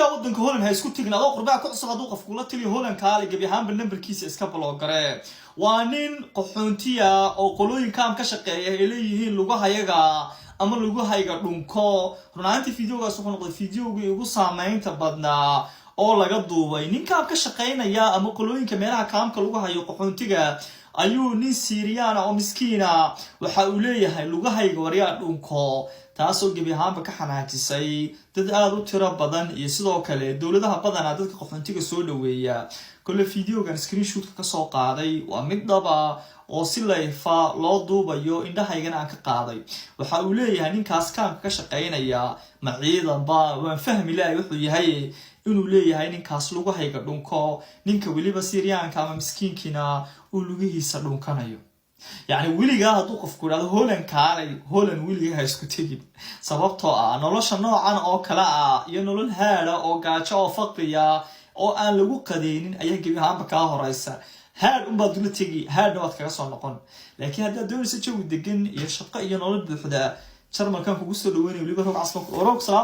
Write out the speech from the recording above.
ودنك هولن هاي اسكو تغنا دو قربا ku cusub haduu qofku la taliyo Holland kaali gabi ahaan numberkiisa iska block garee waa nin qaxoontiya oo qolooyinkan ka shaqeeya ay leeyihiin lugahayaga ama lugahayga dhunko runaantii fiidiyogaas wuxuu noqday fiidiyowgii ugu saameynta badnaa oo laga duubay ninka ka shaqeynaya ama qolooyinka meelaha kaamka lagu hayo qaxoontiga ayuu nin Syrian oo miskiina waxa uu leeyahay lugahayga wariyaa dhunko taasoo gabi ahaanba ka xanaajisay dad aad u tiro badan iyo sidoo kale dawladaha badan dadka qaxoontiga soo dhaweeya kale fiidiyogan screenshot ka soo qaaday waa mid dhaba oo si leefa loo duubayo indhahaygana aan ka qaaday waxa uu leeyahay ninkaas kaamka ka shaqeynaya maciidan ba waan fahmi lahay wuxuu yahay inuu leeyahay ninkaas lugahayga dhunko ninka waliba Syrianka ama miskiinkina uu lugihiisa dhunkanayo يعني wiliga haduu qofku raado Holland kaalay Holland wiliga isku tagin sababtoo ah nolosha noocan oo kala ah iyo nolol haada oo gaajo oo faqriya oo aan lagu qadeenin ayaa gabi ahaanba ka horeysa haad baad dula tagi haadna waad kaga soo noqon laakiin hadda doonaysa jawi degan iyo shaqo iyo nolol buuxda Jarmalkan kugu soo dhaweynay waliba roob casban oo roog salaam